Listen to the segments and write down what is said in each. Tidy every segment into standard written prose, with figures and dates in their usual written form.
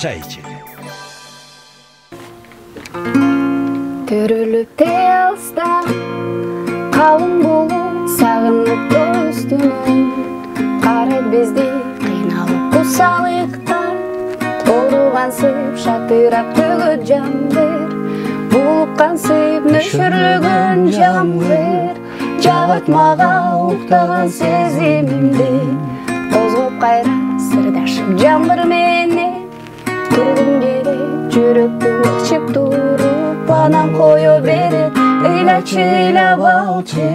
Çay içelim. Төрүлүп алста калың болуп сагынып достунун карып бизди кыйналып кусалыкта толугансып шатырап төгөт жамгыр булуккансып нөшөрлөгөн жамгыр жагат мага уктаган сезимимди козгоп кайра сырдашып жамгыр менен тургум керек жүрөктү ычып туруп анан кое берет ыйлачы ыйлап алчы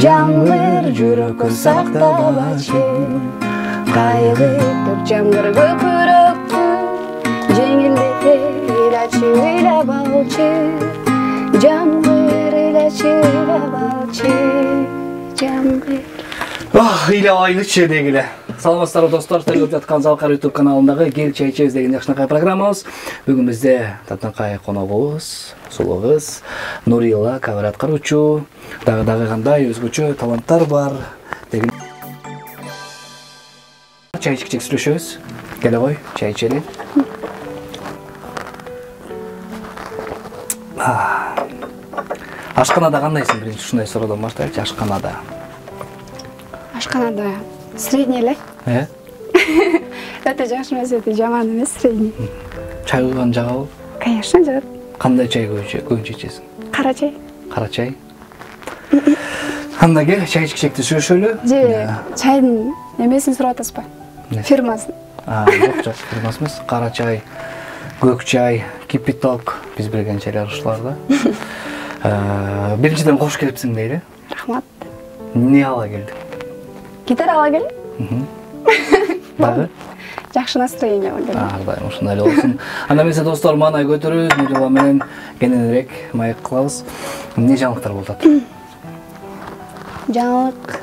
жамгыр жүрөккө сактабачы кайгыртып жамгыр көкүрөктү жеңилдете ыйлачы ыйлап алчы жамгыр ыйлачы ыйлап алчы жамгыр ыйлап айлычы дегиле. Саламатсыздарбы достор, көрүп жаткан Залкар YouTube каналындагы Кел чай ичебиз деген жакшынакай программабыз. Бүгүн бизде татынакай коногубуз, сулуу кыз Нурила кабар аткаруучу, дагы кандай өзгөчө таланттар бар деген. Чай ичкичек сүйлөшөбүз. Келе кой, чай ичели. Ашканада кандайсың? Биринчи ушундай суроодон баштайлычы. Ашканада. Ашканада средний эле. Өтө жакшы эмес, өтө жаман эмес, средний. Чай куйган жагабы? Конечно, жагат. Кандай чай көбүнчө ичесиң? Кара чай. Кара чай. Анда кел, чай ичкичекти сүйлөшөлү. Же, чайдын эмесин сурап атасызбы? Фирмасын. Жок, фирмасы эмес. Кара чай, көк чай, кипяток, биз билген чайлар ушулар да. Биринчиден кош келипсиң дейли. Рахмат. Эмне ала келдиң? Гитара ала келдим. Дагы? Жакшы настроение ала келдим. Кудайым ушундай эле болсун. Анда эмесе достор, маанай көтөрүбүз, Нурила менен кененирээк маек кылабыз. Эмне жаңылыктар болуп атат? Жаңылык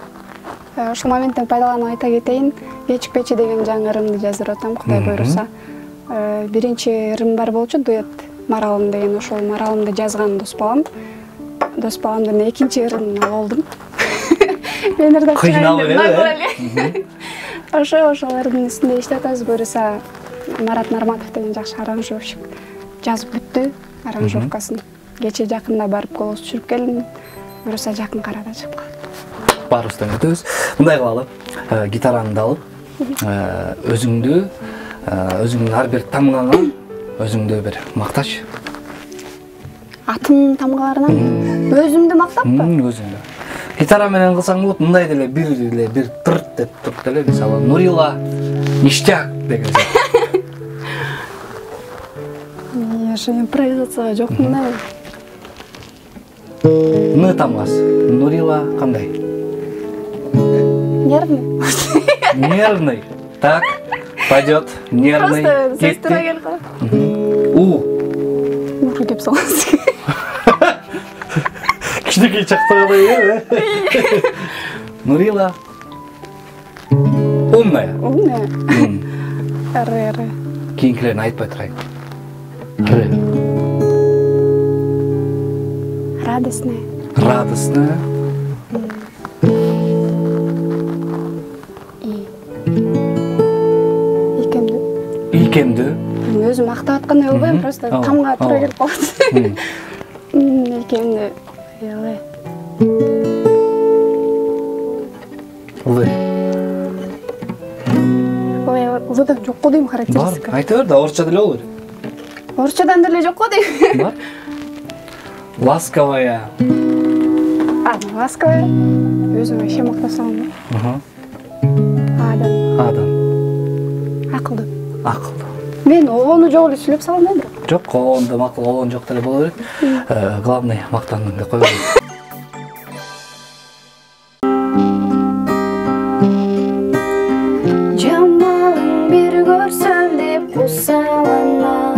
ушул моменттен пайдаланып айта кетейин. Кечикпечи деген жаңы ырымды жаздырып атам, Кудай буйруса. Биринчи ырым бар болчу, дуэт Маралым деген, ошол Маралымды жазган Доспаламдын экинчи ырымын алдым. Мен ырдап чыгайын. Ошолордун үстүндө иштеп атабыз. Буюрса Марат Нарматов деген жакшы аранжировщик жазып бүттү аранжировкасын. Кече жакында барып голос түшүрүп келдим. Буюрса жакын арада чыгып калды. Баарыбыздан өтөбүз. Мындай кылалы. Гитараңды алып, өзүңдүн ар бир тамгаңа өзүңдү бир макташ. Атымдын тамгаларынан өзүмдү мактаппы? Өзүңдү. Гитара менен кылсаң болот, мындай деле бир тырт деп туруп деле, мисалы Нурила ништяк деген сөз. Я же импровизацияга жокмун. Ны тамгасы. Нурила кандай? Нервный. Нервный. Так, пойдет. Нервный. Просто сестра келди. Уру деп саласың. Кичинекей чактагыдай эле. Нурила. Умная. Умная. Р. Кийинкилерин айтпай турайын. Радостная. Радостная. Икемдүү. Өзүм мактап аткандай болбойм, просто тамга туура келип калат. Икемдүү. Ылыдан жокко дейм характеристика. Айта бер да, орусча деле болбойт. Орусчадан деле жокко дейм. Бар. Ласковая. Ласковая. Өзүм вообще мактасам. Адам. Акылдуу. Мен огону жок эле сүйлөп салам да. Жок, огонду макул, огон жок деле боло берет. Главный мактандың деп кой берем. Жамалың бир көрсөм деп кусаланам.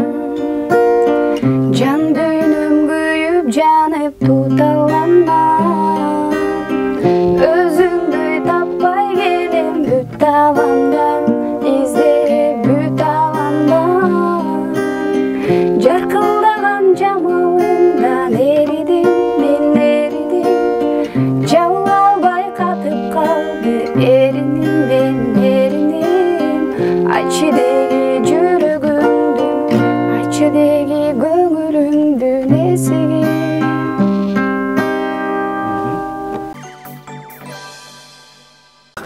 Жан дүйнөм күйүп, жанып туталганам. Өзүңдү таппай келем бүт табандан, издеп бүт алгандан. Жаркылдаган жамалыңдан эридим, мен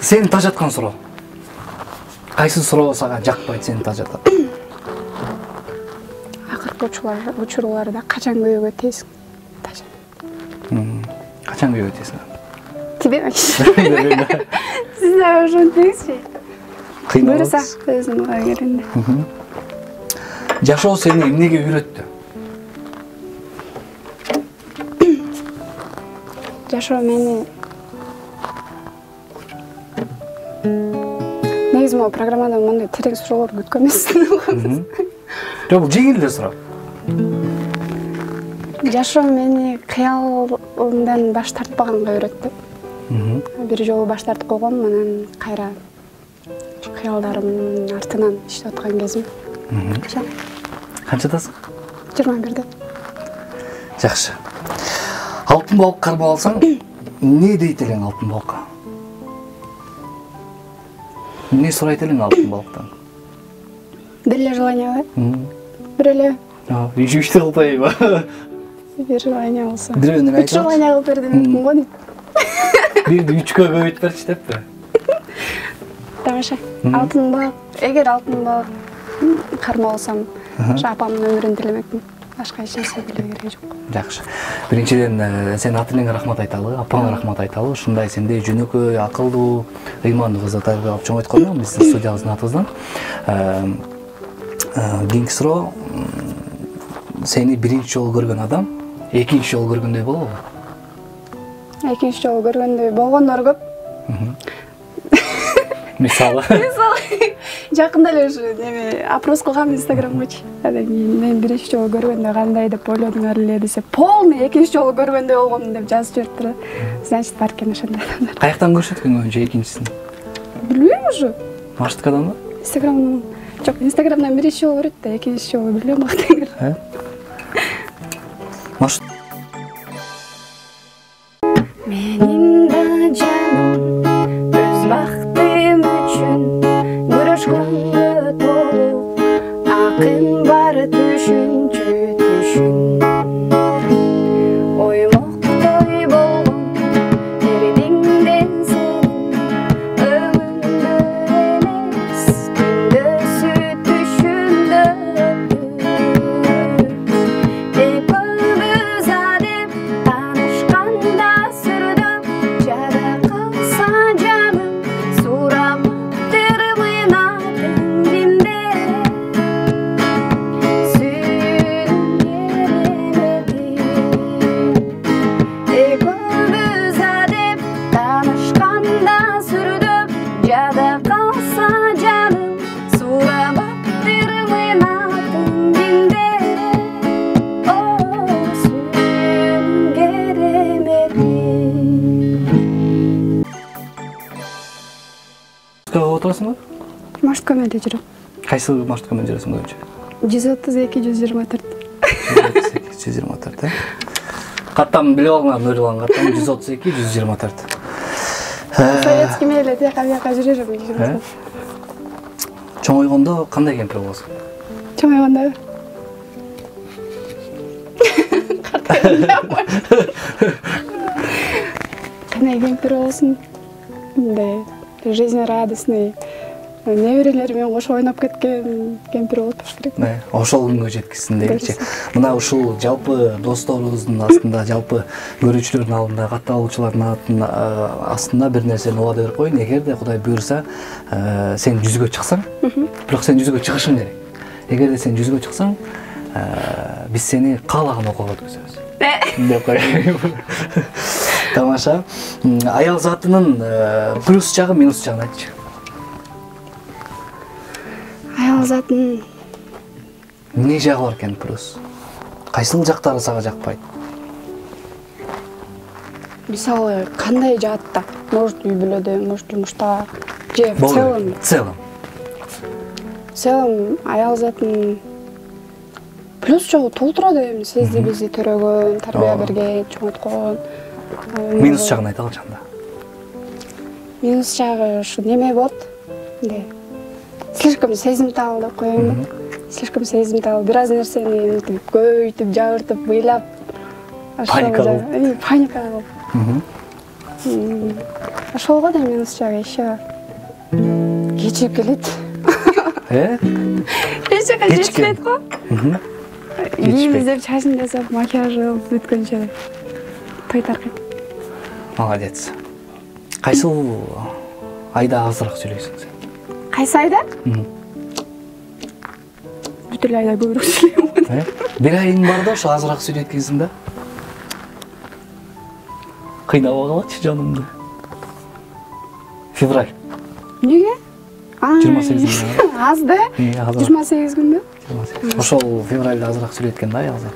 Сени тажаткан суроо. Кайсы суроо сага жакпайт, сени тажатат? Акыркы учурларда качан көйгө тез тажат. Качан көйгө тезсиң? Тибемекчи. Сиз да ошентесизби? Буюрса өзүм ага келгенде. Жашоо сени эмнеге үйрөттү? Жашоо мени негизи могу программадан мындай терең суроолор күткөн эмесмин. Жок, бул жеңил эле суроо. Жашоо мени кыялымдан баш тартпаганга үйрөттү. Бир жолу баш тартып койгом, анан кайра кыялдарымдын артынан иштеп аткан кезим. Канчадасың? 21-де. Жакшы. Алтын балык кармап алсаң, эмне дейт элең алтын балыкка? Эмне сурайт элең алтын балыктан? Бир эле желание ба? Бир эле. Үчтө кылбайбы? Бир желание болсо. Бирөөнүн айтып. 3 желание кылып берди мүмкүн го дейт. Бирди 3кө көбөйтүп берчи деппи? Тамаша. Алтын балык, эгер алтын балык кармап алсам, апамдын өмүрүн тилемекмин. Башка эч нерсе билүү кереги жок. Жакшы. Биринчиден сен ата энеңе рахмат айталы, апаңа рахмат айталы. Ушундай сендей жөнөкөй, акылдуу, ыймандуу кызды тарбиялап чоңойтконуңа биздин студиябыздын атыбыздан. Кийинки суроо, сени биринчи жолу көргөн адам экинчи жолу көргөндөй болобу? Экинчи жолу көргөндөй болгондор көп. Мисалы. Жакында эле ушу неме опрос кылгам Инстаграмгачы. Анан кийин мен биринчи жолу көргөндө кандай деп ойлодуңар эле десе, полный экинчи жолу көргөндөй болгом деп жазып жибериптир. Значит, бар экен ошондой адамдар. Каяктан көрүшөт экен көбүнчө экинчисин? Билбейм уже. Маршруткаданбы? Инстаграмдан. Жок, Инстаграмдан биринчи жолу көрөт да, экинчи жолу билбейм каяктан. Маршрут. Менин да жаным өз бактым үчүн күрөшкөнгө толуу акын бар түшүнчү түшүн оймоктой болгон эрдиңден сенин өмүңдө эмес күндөсү түшүндө экөөбүз адем таанышканда сүрдүм жада калса жаным сураматтырмын атыңдимде сүйүүнүн керемети экөөбүз адем таанышканда сүрдүм жада калса жаным сураматтырмын атыңдимде сүйүүнүн керемети. Отурасың ба? Маршрутка менде жүрөм. Кайсы маршрутка менен жүрөсүң көбүнчө? 132-124. 124, э? Каттам билип алыңар, Нурилан каттам 132-124. Советский мейле тияка бияка жүрөм. Чоңойгондо кандай кемпир болосуң? Чоңойгондо кандай кемпир болсун? Мындай жизнерадостный, неберелери менен кошо ойноп кеткен кемпир болуп болуш керек. Ошол күнгө жеткизсин дегичи. Мына ушул жалпы досторубуздун астында, жалпы көрүүчүлөрдүн алдында, катталуучулардын астында бир нерсени убада берип коеюн. Эгерде Кудай буйрса, сен жүзгө чыксаң, бирок сен жүзгө чыгышың керек. Эгерде сен жүзгө чыксаң, биз сени каалаган окууга өткөзөбүз. Деп коеюн. Тамаша. Аял затынын плюс жагы, минус жагын айтчы. Аял затынын эмне жагы бар экен плюс? Кайсыл жактары сага жакпайт? Мисалы, кандай жаатта? Может, үй бүлөдө, может, жумушта, же в целом. В целом, аял затынын плюс жогу толтурат эми, сизди бизди төрөгөн, тарбия берген, чоңойткон. Минус жагын айталы анда. Минус жагы ушу неме болот? Слишком сезимтал деп коеюн. Слишком сезимтал. Бир аз нерсени көбөйтүп, жабыртып, ыйлап. Паника болуп. Паника болуп. ошолго да минус жагы еще кечип келет. Эч жака жетпейт го. Кийим издеп, чачын жасап, макияж кылып бүткөнчө той таркайт. Молодец. Кайсыл айда азыраак сүйлөйсүң сен? Кайсы айда? Бүт эле айда көбүрөөк сүйлөйм. Бир айың бар да, ошо азыраак сүйлөйт экенсиң да. Кыйнап калачы жанымды. Февраль. Неге? 28 Аз да? 28 күндө? Ошол февральда азыраак сүйлөткөн да аялзат.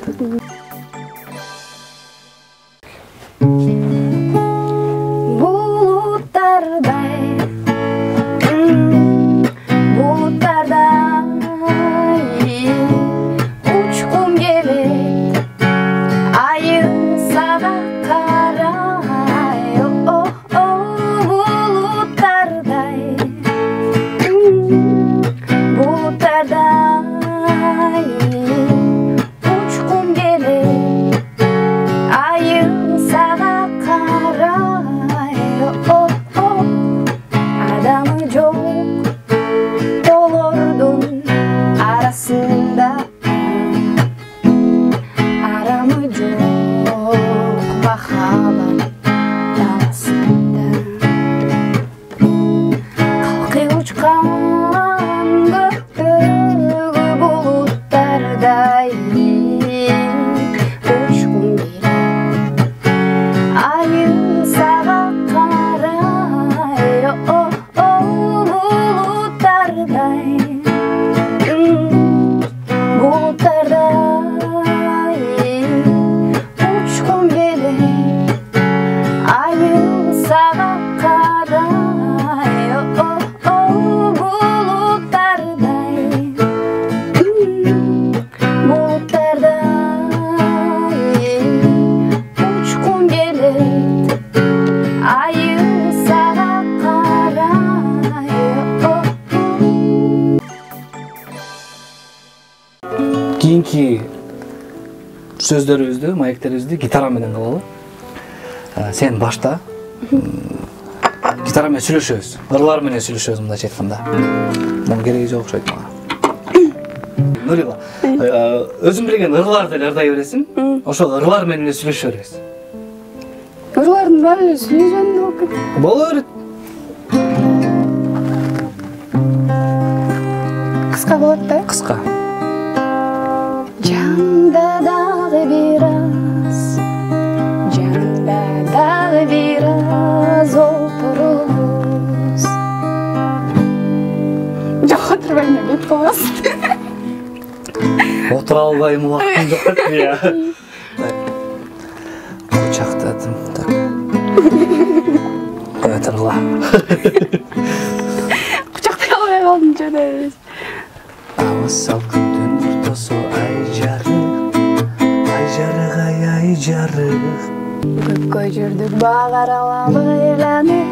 Кийинки сөздөрүбүздү, маектерибизди гитара менен кылалы. Сен башта гитара менен сүйлөшөбүз, ырлар менен сүйлөшөбүз мындайча айтканда. Мунун кереги жок окшойт мага. Нурила, өзүң билген ырларды эле ырдай бересиң, ошол ырлар менен эле сүйлөшө беребиз. Ырлардын баары эле сүйлөшөндө болуп кетти. Боло берет. Кыска болот да? Кыска. Жанымда дагы бир аз, жанымда дагы бир аз отурубуз. Жок, отурбайм деп кетип каласың. Отура албайм, убактым жок деп. Кучактадым. Так. Отурла. Кучактай албай калдым жөдө. Ауыз салқын түн ортасы ай жарық, ай жарық. Көккө жүрдүк баг аралап айланып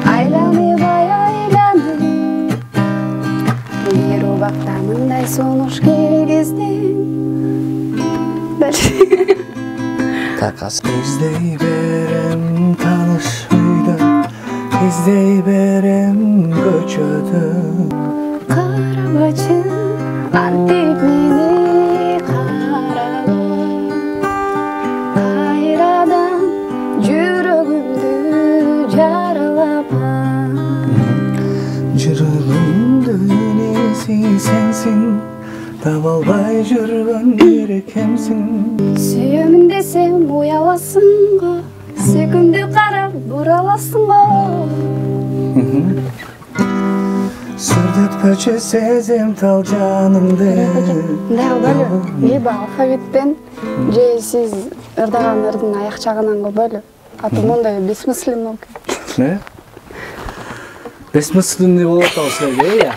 айланып. Бир убакта мындай сунуш керек эзден. Такас издей берем таныш үйдө, издей берем көчөдө. Карабачы антип мени карабы, кайрадан жүрөгүмдү жаралапа. Жүрөгүмдө энеси сенсиң, таба албай жүргөн берекемсиң. Сүйөмүн десем уяласың го, секүндү карап бураласың го. Сүрдөтпөчү сезим тал жанымды. Мындай кылбайлы, либо алфавиттен же сиз ырдаган ырдын аякчагынан кылбайлы. А то мондай бессмысленно болуп кетет. Не? Бессмысленный болот осылай, я.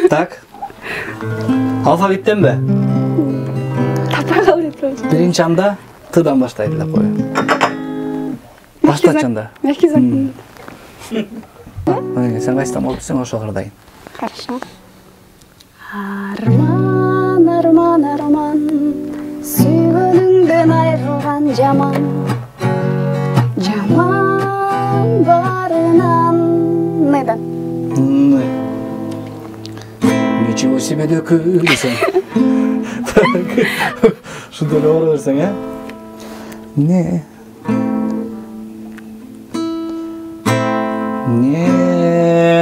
Так. Алфавиттенби? Таппай калып кетип. Биринчи анда Т-дан баштайт деп коеюн. Баштачында. Мягкий закон. Сен кайсыдан болуп сен ошо кырдайын. Хорошо. Арман, арман, арман, сүйгөнүңдөн айрылган жаман. себедөкү десең. Ушундай эле бара берсең,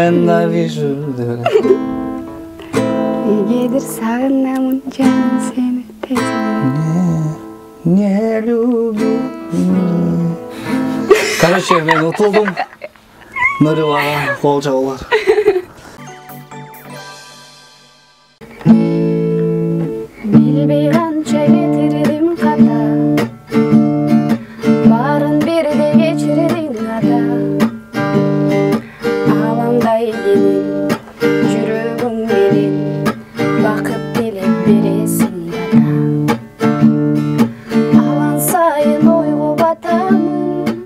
Ненавижу. Негедир сагынамын жаным сени тезирээк. Не люблю. Короче, мен утулдум. Нурилага кол жабылар. Билбей канча кетирдим ката, баарын бирде кечирдиң ата. Аламдай менин жүрөгүң менен бакыт тилеп бересиң ата. Алан сайын ойго батамын,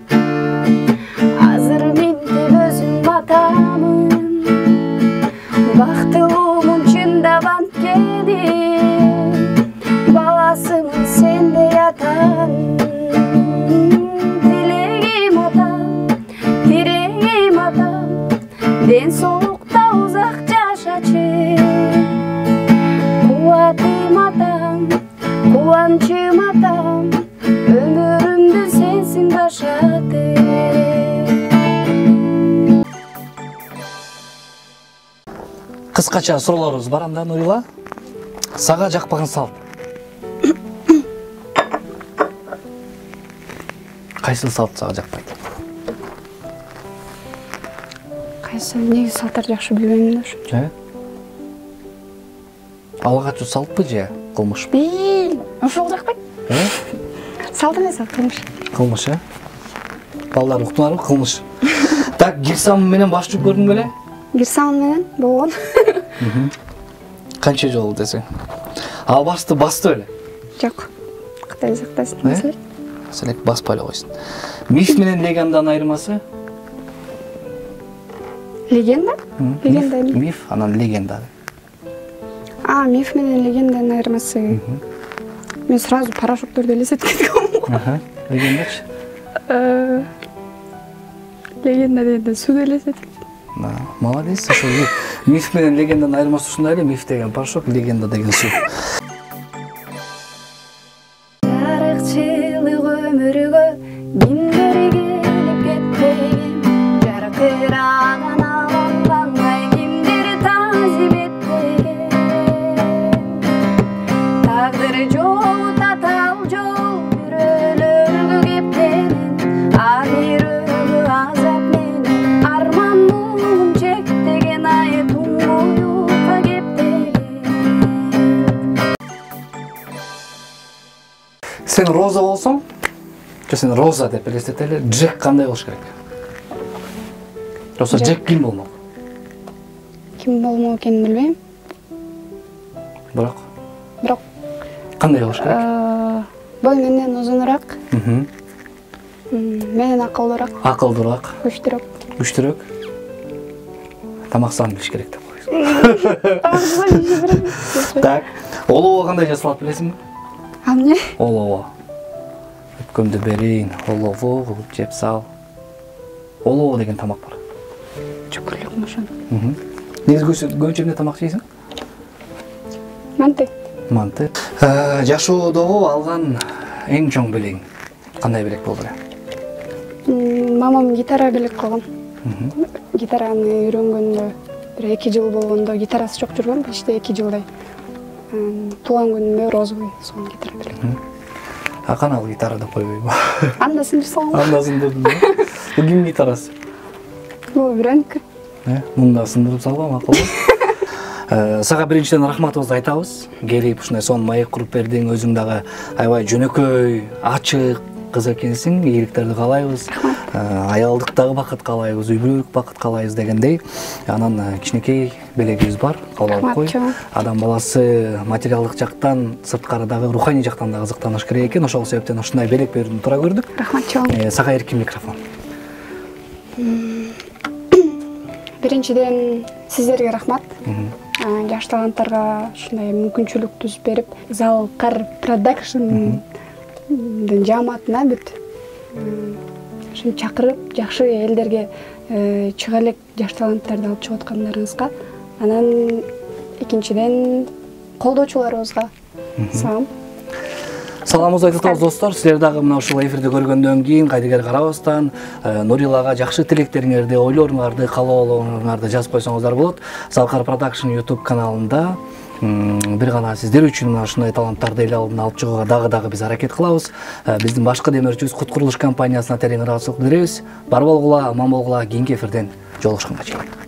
азыр мынтип өзүм батамын. Бактылуумун чындап анткени, баласымын сендей атам. Тилегим атам, тирегим атам, ден соолукта узак жашачы. Кубатым атам, кубанычым атам, өмүрүмдү сенсиң башаты. Кыскача суроолорубуз бар анда, Нурила. Сага жакпаган салт. Кайсы салт сага жакпайт? Кайсы негизи салттарды жакшы билбейм да ушу. Алга чу салтпы же кылмыш? Ошол жакпайт. Салт эмес, кылмыш. Кылмыш, Балдар уктуңарбы? Кылмыш. Так, гирсам менен баш жууп көрдүң беле? Гирсам менен болгон. Канча жолу десең? Ал басты беле? Жок. Кытай сактайсың. Селек баспай эле койсун. Миф менен легенданын айырмасы? Легенда? Легенда. Миф, анан легенда. Миф менен легенданын айырмасы. Мен сразу порошокторду элестетип кеткем. Легендачы? Легенда дегенде сууду элестетип. Молодец. Миф менен легенданын айырмасы ушундай эле. Миф деген порошок, легенда деген суу. Жарыкчылык өмүргө кимдер келип кетпеген, жаркыраган алаңгай кимдер тазип этпеген. Тагдыр жолу татал жол бирөөлөргө кептенин, ар бир өмү азап менен арманын чектеген ай туңгуюкка кептеген. Сен Роза болсоң, сен Роза деп элестетели, Джек кандай болуш керек? Просто Джек ким болмок? Ким болмок экенин билбейм. Бирок кандай болуш керек? Бой менден узунураак. Менен акылдуураак. Акылдуураак. Күчтүүрөөк. Тамаксан билиш керек деп коесуң. Так, олоо кандай жасалат билесиңби? Эмне? Олоо. Өпкөмдү берейин, олоо жеп сал. Олоо деген тамак бар. Чөкүрлүк ошону. Негизи көбүнчө эмне тамак жейсиң? Манты. Жашоодогу алган эң чоң белең кандай белек болду эле? Мамам гитара белек кылган. Гитараны үйрөнгөндө бир 2 жыл болгондо, гитарасы жок жүргөм, почти 2 жылдай. Туулган күнүмө розовый сон гитара белек. Кана ал гитара деп койбойбу? Анда сындырып салгам. Анда сындырдым. Бул ким гитарасы? Бул бирөөнүкү. Мында сындырып салгам, акылы. Сага биринчиден рахматыбызды айтабыз. Келип ушундай сонун маек куруп бердиң. Өзүң дагы аябай жөнөкөй, ачык кыз экенсиң. Ийгиликтерди каалайбыз. Аялдыктагы бакыт каалайбыз, үй бүлөлүк бакыт каалайбыз дегендей. Анан кичинекей белегибиз бар. Кабыл алып кой. Адам баласы материалдык жактан, сырткарыдагы руханий жактан да кызыктаныш керек экен. Ошол себептен ушундай белек берүүнү туура көрдүк. Рахмат чоң. Сага эркин микрофон. Биринчиден сиздерге рахмат. Жаш таланттарга ушундай мүмкүнчүлүк түзүп берип, Залкар Продакшн жааматына бүт ушинтип чакырып, жакшы элдерге чыга элек жаш таланттарды алып чыгып аткандарыңызга, анан экинчиден колдоочуларыбызга салам. Саламыңыз айтылабыз достор. Силер дагы мына ушул эфирди көргөндөн кийин кайдыгер карабастан Нурилага жакшы тилектериңерди, ойлоруңарды, каалоолоруңарды жазып койсоңуздар болот. Залкар Production YouTube каналында бир гана сиздер үчүн мына ушундай таланттарды эле алып чыгууга дагы биз аракет кылабыз. Биздин башкы демөөрчүбүз Кут курулуш компаниясына терең ыраазычылык билдиребиз. Бар болгула, аман болгула, кийинки эфирден жолугушканга чейин.